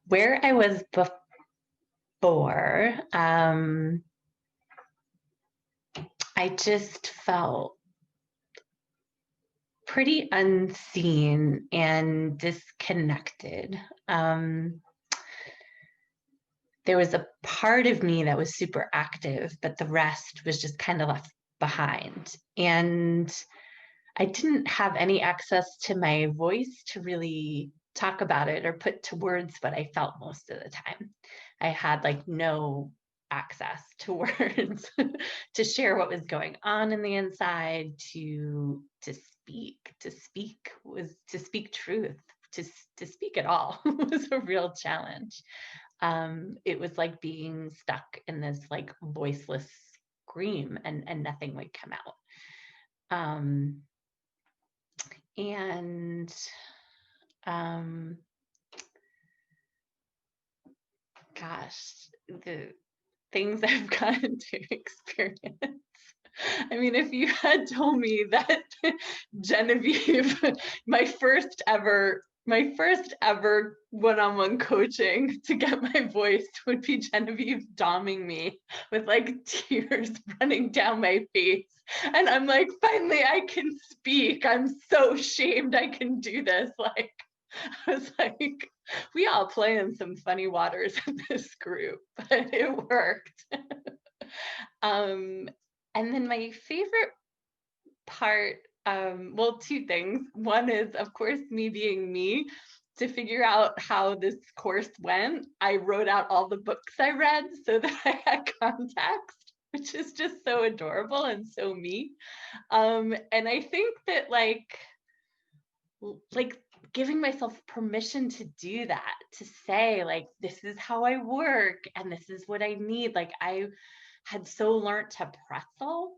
Where I was before, I just felt pretty unseen and disconnected. Um, there was a part of me that was super active, but the rest was just kind of left behind. And I didn't have any access to my voice to really talk about it or put to words what I felt most of the time. I had like no access to words to share what was going on in the inside, to speak truth, to speak at all was a real challenge. It was like being stuck in this like voiceless scream, and nothing would come out. Um, and um, Gosh, the things I've gotten to experience. I mean, if you had told me that Genevieve, my first ever one-on-one coaching to get my voice would be Genevieve doming me with like tears running down my face. And I'm like, finally, I can speak. I'm so ashamed I can do this. Like, I was like, we all play in some funny waters in this group, but it worked. um, and then my favorite part, well, two things. One is, of course, me being me. To figure out how this course went, I wrote out all the books I read so that I had context, which is just so adorable and so me. And I think that like giving myself permission to do that, to say like, this is how I work and this is what I need. Like I had so learned to pretzel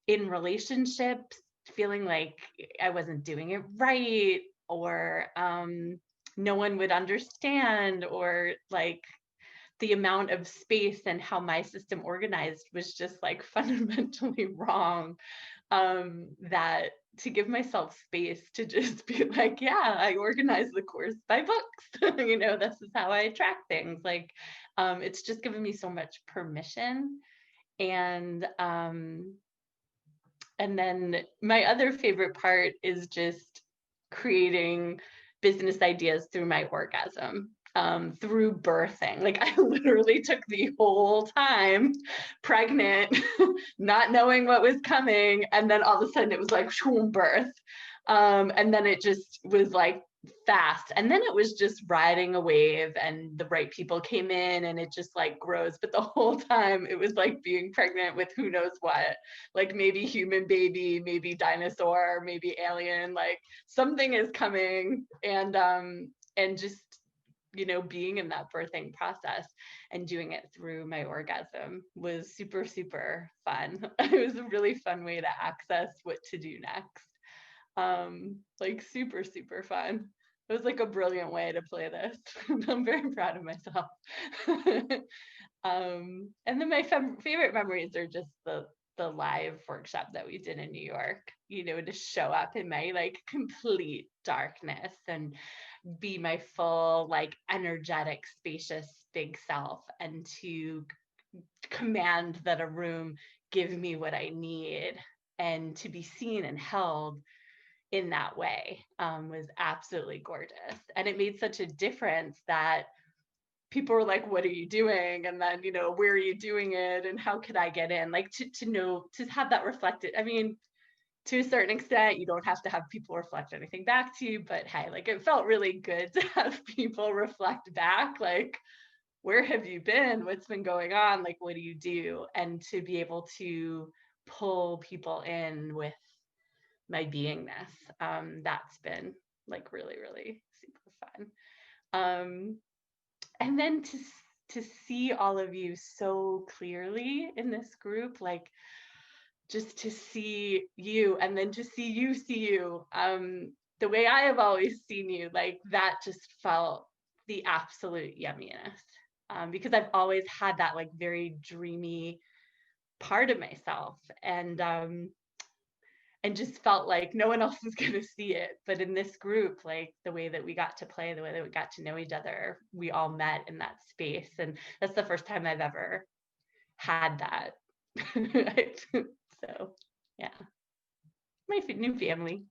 in relationships, feeling like I wasn't doing it right, or no one would understand, or like the amount of space and how my system organized was just like fundamentally wrong. That to give myself space to just be like, yeah, I organize the course by books. This is how I track things. Like, it's just given me so much permission. And then my other favorite part is just creating business ideas through my orgasm, through birthing. Like I literally took the whole time pregnant, not knowing what was coming. And then all of a sudden it was like birth. And then it just was like fast. And then it was just riding a wave and the right people came in and it just like grows. But the whole time it was like being pregnant with who knows what, like maybe human baby, maybe dinosaur, maybe alien, like something is coming. And just being in that birthing process and doing it through my orgasm was super, super fun. It was a really fun way to access what to do next. Like super, super fun. It was like a brilliant way to play this. I'm very proud of myself. And then my favorite memories are just the live workshop that we did in New York, to show up in my like complete darkness and be my full, like energetic, spacious, big self, and to command that a room give me what I need, and to be seen and held in that way, was absolutely gorgeous. And it made such a difference that people were like, what are you doing? And then, where are you doing it? And how could I get in? Like to know, to have that reflected. I mean, to a certain extent, you don't have to have people reflect anything back to you, but hey, like it felt really good to have people reflect back, like, where have you been? What's been going on? Like, what do you do? And to be able to pull people in with my beingness, that's been like really, really super fun. And then to see all of you so clearly in this group, like just to see you and then to see you, the way I have always seen you, like that just felt the absolute yumminess. Because I've always had that like very dreamy part of myself. and just felt like no one else was going to see it. But in this group, like the way that we got to play, the way that we got to know each other, we all met in that space. And that's the first time I've ever had that. So, yeah, my new family.